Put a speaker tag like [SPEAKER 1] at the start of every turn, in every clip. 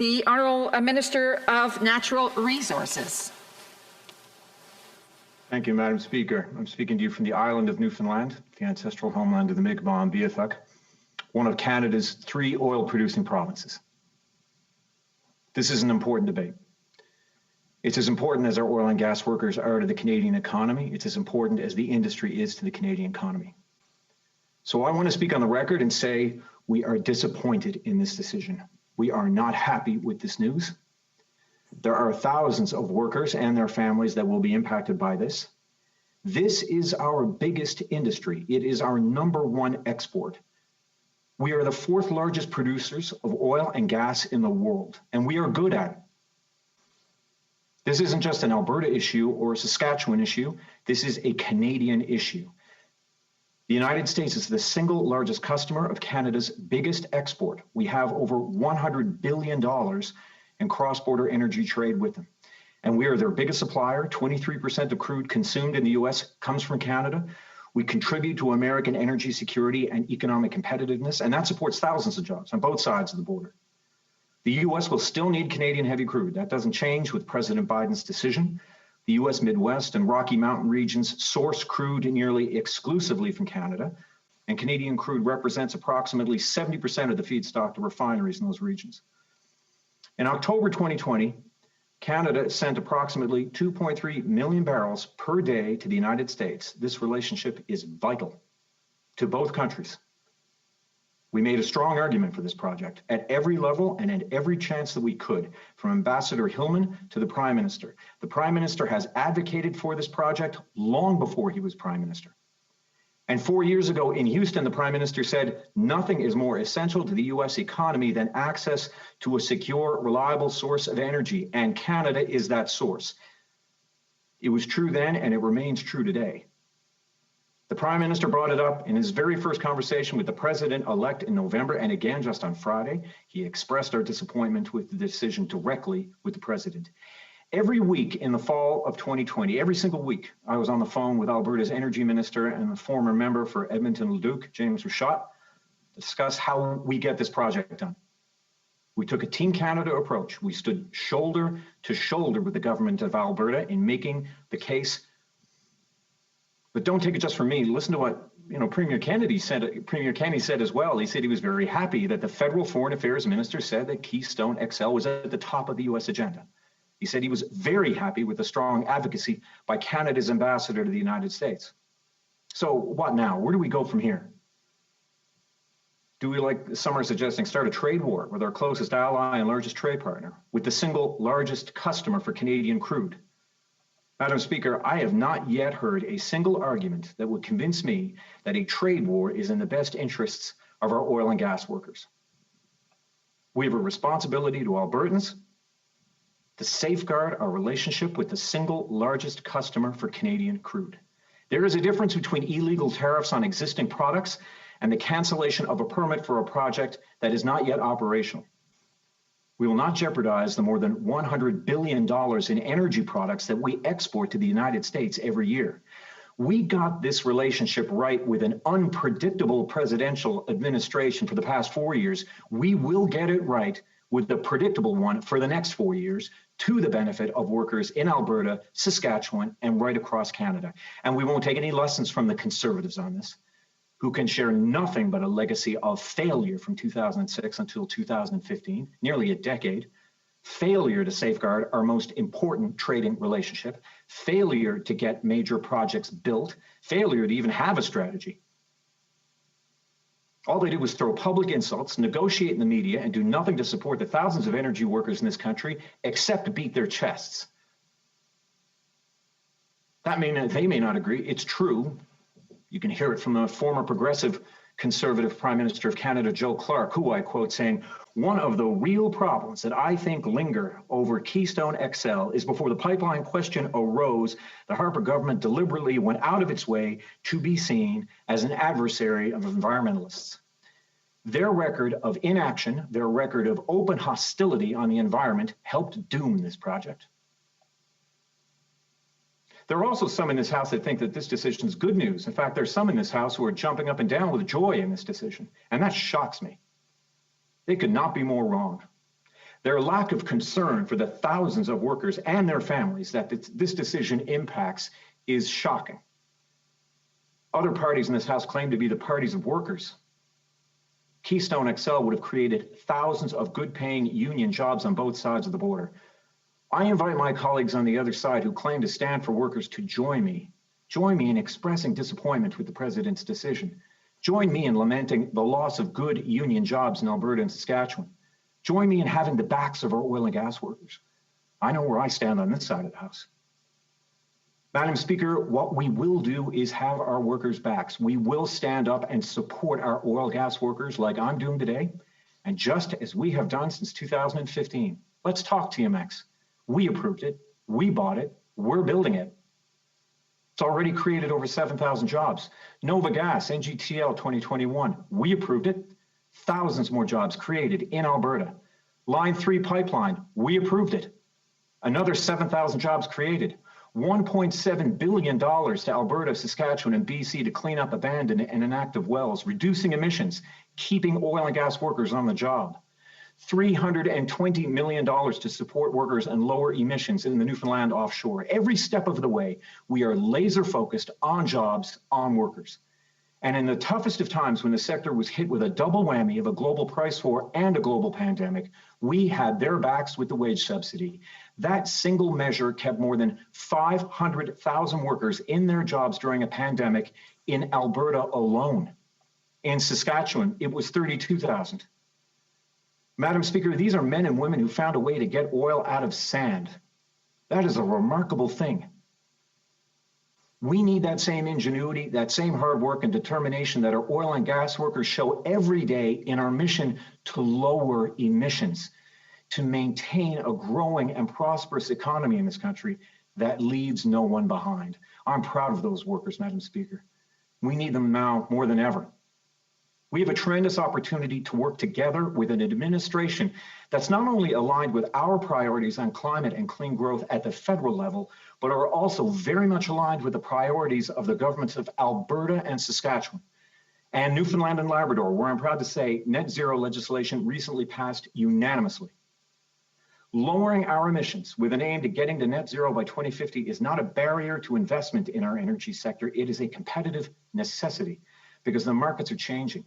[SPEAKER 1] The Honourable Minister of Natural Resources.
[SPEAKER 2] Thank you, Madam Speaker. I'm speaking to you from the island of Newfoundland, the ancestral homeland of the Mi'kmaq and Beothuk, one of Canada's 3 oil-producing provinces. This is an important debate. It's as important as our oil and gas workers are to the Canadian economy. It's as important as the industry is to the Canadian economy. So I want to speak on the record and say we are disappointed in this decision. We are not happy with this news. There are thousands of workers and their families that will be impacted by this. This is our biggest industry. It is our #1 export. We are the 4th largest producers of oil and gas in the world, and we are good at it. This isn't just an Alberta issue or a Saskatchewan issue. This is a Canadian issue. The United States is the single largest customer of Canada's biggest export. We have over $100 billion in cross-border energy trade with them. And we are their biggest supplier. 23% of crude consumed in the US comes from Canada. We contribute to American energy security and economic competitiveness, and that supports thousands of jobs on both sides of the border. The US will still need Canadian heavy crude. That doesn't change with President Biden's decision. The US Midwest and Rocky Mountain regions source crude nearly exclusively from Canada, and Canadian crude represents approximately 70% of the feedstock to refineries in those regions. In October 2020, Canada sent approximately 2.3 million barrels per day to the United States. This relationship is vital to both countries. We made a strong argument for this project at every level and at every chance that we could, from Ambassador Hillman to the Prime Minister. The Prime Minister has advocated for this project long before he was Prime Minister. And 4 years ago in Houston, the Prime Minister said, nothing is more essential to the US economy than access to a secure, reliable source of energy, and Canada is that source. It was true then, and it remains true today. The Prime Minister brought it up in his very first conversation with the President-elect in November, and again just on Friday. He expressed our disappointment with the decision directly with the President. Every week in the fall of 2020, every single week, I was on the phone with Alberta's Energy Minister and the former member for Edmonton-Leduc, James Rashott, to discuss how we get this project done. We took a Team Canada approach. We stood shoulder to shoulder with the government of Alberta in making the case. But don't take it just from me. Listen to what Premier Kennedy said as well. He said he was very happy that the federal foreign affairs minister said that Keystone XL was at the top of the US agenda. He said he was very happy with the strong advocacy by Canada's ambassador to the United States. So what now? Where do we go from here? Do we, like some are suggesting, start a trade war with our closest ally and largest trade partner, with the single largest customer for Canadian crude? Madam Speaker, I have not yet heard a single argument that would convince me that a trade war is in the best interests of our oil and gas workers. We have a responsibility to Albertans to safeguard our relationship with the single largest customer for Canadian crude. There is a difference between illegal tariffs on existing products and the cancellation of a permit for a project that is not yet operational. We will not jeopardize the more than $100 billion in energy products that we export to the United States every year. We got this relationship right with an unpredictable presidential administration for the past 4 years. We will get it right with the predictable one for the next 4 years, to the benefit of workers in Alberta, Saskatchewan, and right across Canada. And we won't take any lessons from the Conservatives on this, who can share nothing but a legacy of failure from 2006 until 2015, nearly a decade, failure to safeguard our most important trading relationship, failure to get major projects built, failure to even have a strategy. All they did was throw public insults, negotiate in the media, and do nothing to support the thousands of energy workers in this country, except beat their chests. They may not agree. It's true. You can hear it from the former progressive Conservative Prime Minister of Canada, Joe Clark, who I quote saying, "One of the real problems that I think linger over Keystone XL is before the pipeline question arose, the Harper government deliberately went out of its way to be seen as an adversary of environmentalists. Their record of inaction, their record of open hostility on the environment helped doom this project." There are also some in this House that think that this decision is good news. In fact, there's some in this House who are jumping up and down with joy in this decision, and that shocks me. They could not be more wrong. Their lack of concern for the thousands of workers and their families that this decision impacts is shocking. Other parties in this House claim to be the parties of workers. Keystone XL would have created thousands of good-paying union jobs on both sides of the border. I invite my colleagues on the other side who claim to stand for workers to join me in expressing disappointment with the president's decision. Join me in lamenting the loss of good union jobs in Alberta and Saskatchewan. Join me in having the backs of our oil and gas workers. I know where I stand on this side of the House. Madam Speaker, what we will do is have our workers' backs. We will stand up and support our oil and gas workers like I'm doing today, and just as we have done since 2015. Let's talk TMX. We approved it, we bought it, we're building it. It's already created over 7,000 jobs. Nova Gas, NGTL 2021, we approved it. Thousands more jobs created in Alberta. Line 3 pipeline, we approved it. Another 7,000 jobs created. $1.7 billion to Alberta, Saskatchewan, and BC to clean up abandoned and inactive wells, reducing emissions, keeping oil and gas workers on the job. $320 million to support workers and lower emissions in the Newfoundland offshore. Every step of the way, we are laser focused on jobs, on workers. And in the toughest of times, when the sector was hit with a double whammy of a global price war and a global pandemic, we had their backs with the wage subsidy. That single measure kept more than 500,000 workers in their jobs during a pandemic in Alberta alone. In Saskatchewan, it was 32,000. Madam Speaker, these are men and women who found a way to get oil out of sand. That is a remarkable thing. We need that same ingenuity, that same hard work and determination that our oil and gas workers show every day in our mission to lower emissions, to maintain a growing and prosperous economy in this country that leaves no one behind. I'm proud of those workers, Madam Speaker. We need them now more than ever. We have a tremendous opportunity to work together with an administration that's not only aligned with our priorities on climate and clean growth at the federal level, but are also very much aligned with the priorities of the governments of Alberta and Saskatchewan and Newfoundland and Labrador, where I'm proud to say net zero legislation recently passed unanimously. Lowering our emissions with an aim to getting to net zero by 2050 is not a barrier to investment in our energy sector. It is a competitive necessity because the markets are changing.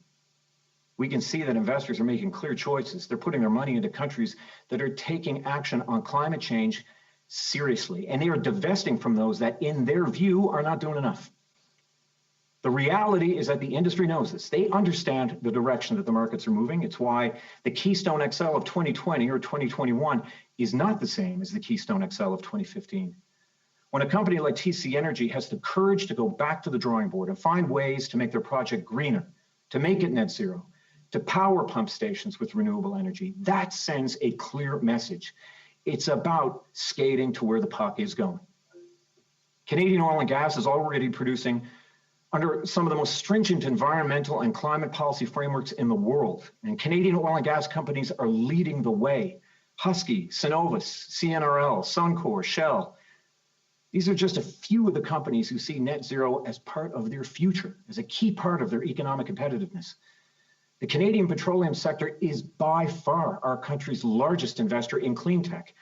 [SPEAKER 2] We can see that investors are making clear choices. They're putting their money into countries that are taking action on climate change seriously, and they are divesting from those that, in their view, are not doing enough. The reality is that the industry knows this. They understand the direction that the markets are moving. It's why the Keystone XL of 2020 or 2021 is not the same as the Keystone XL of 2015. When a company like TC Energy has the courage to go back to the drawing board and find ways to make their project greener, to make it net zero, to power pump stations with renewable energy, that sends a clear message. It's about skating to where the puck is going. Canadian oil and gas is already producing under some of the most stringent environmental and climate policy frameworks in the world. And Canadian oil and gas companies are leading the way. Husky, Cenovus, CNRL, Suncor, Shell. These are just a few of the companies who see net zero as part of their future, as a key part of their economic competitiveness. The Canadian petroleum sector is by far our country's largest investor in clean tech,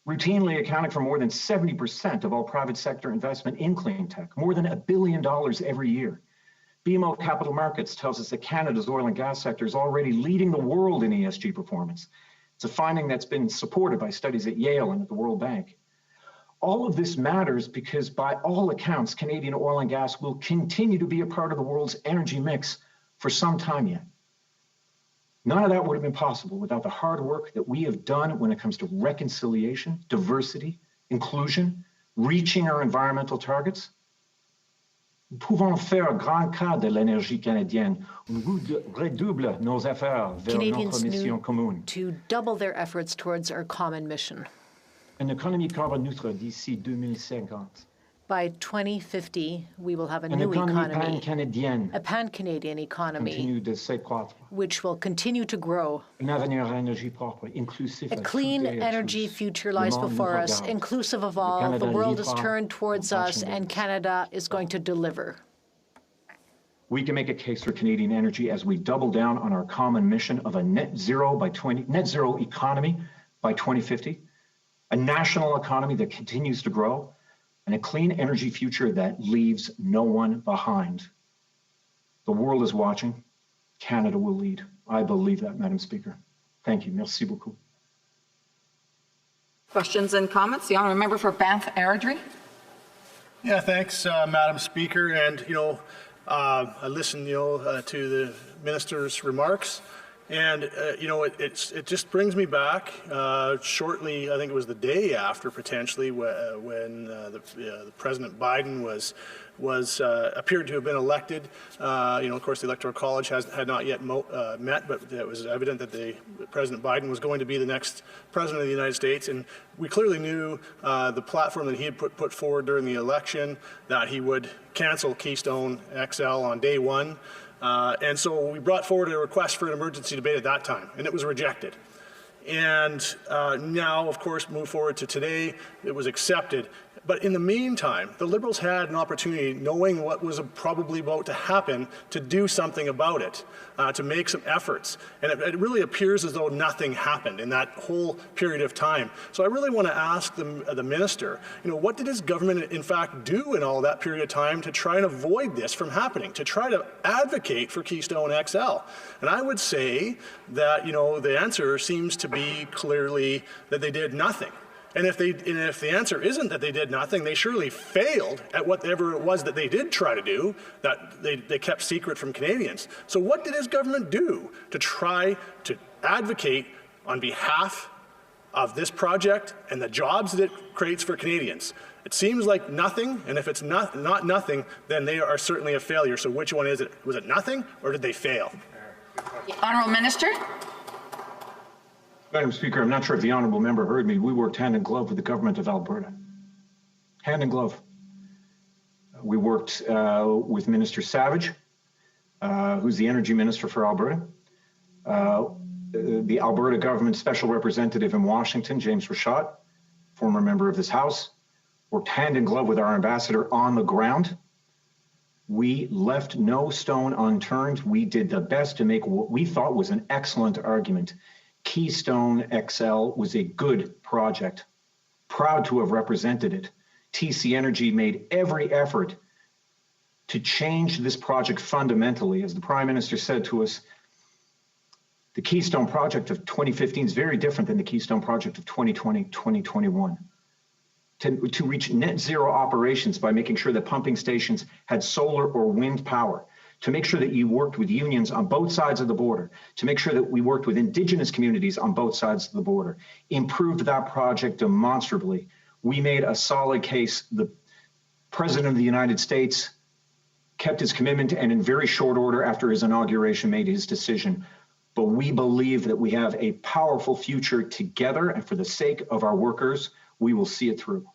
[SPEAKER 2] routinely accounting for more than 70% of all private sector investment in clean tech, more than $1 billion every year. BMO Capital Markets tells us that Canada's oil and gas sector is already leading the world in ESG performance. It's a finding that's been supported by studies at Yale and at the World Bank. All of this matters because by all accounts, Canadian oil and gas will continue to be a part of the world's energy mix for some time yet. None of that would have been possible without the hard work that we have done when it comes to reconciliation, diversity, inclusion, reaching our environmental targets. Nous pouvons faire grand cas de l'énergie canadienne. Nous redouble nos efforts vers notre mission commune.
[SPEAKER 3] To double their efforts towards our common mission.
[SPEAKER 2] Une économie carbone neutre d'ici 2050.
[SPEAKER 3] By 2050, we will have a new economy, a pan-Canadian economy, which will continue to grow. A clean energy future lies before us, inclusive of all. The world is turned towards us, and Canada is going to deliver.
[SPEAKER 2] We can make a case for Canadian energy as we double down on our common mission of a net zero economy by 2050, a national economy that continues to grow, and a clean energy future that leaves no one behind. The world is watching. Canada will lead. I believe that, Madam Speaker. Thank you. Merci beaucoup.
[SPEAKER 1] Questions and comments? The honourable member for Banff Airdrie.
[SPEAKER 4] Yeah, thanks, Madam Speaker. And, I listened, to the minister's remarks. And, it just brings me back shortly, I think it was the day after, potentially, when the President Biden appeared to have been elected. Of course, the Electoral College had not yet met, but it was evident that President Biden was going to be the next President of the United States. And we clearly knew the platform that he had put forward during the election, that he would cancel Keystone XL on day one. And so we brought forward a request for an emergency debate at that time, and it was rejected. And now, of course, move forward to today, it was accepted. But in the meantime, the Liberals had an opportunity, knowing what was probably about to happen, to do something about it, to make some efforts. And it really appears as though nothing happened in that whole period of time. So I really want to ask the minister, what did his government in fact do in all that period of time to try and avoid this from happening, to try to advocate for Keystone XL? And I would say that, the answer seems to be clearly that they did nothing. And if the answer isn't that they did nothing, they surely failed at whatever it was that they did try to do, that they kept secret from Canadians. So what did his government do to try to advocate on behalf of this project and the jobs that it creates for Canadians? It seems like nothing, and if it's not nothing, then they are certainly a failure. So which one is it? Was it nothing, or did they fail?
[SPEAKER 1] The Honourable Minister.
[SPEAKER 2] Madam Speaker, I'm not sure if the honourable member heard me. We worked hand in glove with the government of Alberta. Hand in glove. We worked with Minister Savage, who's the Energy Minister for Alberta. The Alberta government special representative in Washington, James Rashad, former member of this House, worked hand in glove with our ambassador on the ground. We left no stone unturned. We did the best to make what we thought was an excellent argument. Keystone XL was a good project. Proud to have represented it. TC Energy made every effort to change this project fundamentally. As the Prime Minister said to us, the Keystone project of 2015 is very different than the Keystone project of 2020, 2021. To reach net zero operations by making sure that pumping stations had solar or wind power, to make sure that you worked with unions on both sides of the border, to make sure that we worked with Indigenous communities on both sides of the border, improved that project demonstrably. We made a solid case. The President of the United States kept his commitment and in very short order after his inauguration made his decision. But we believe that we have a powerful future together, and for the sake of our workers, we will see it through.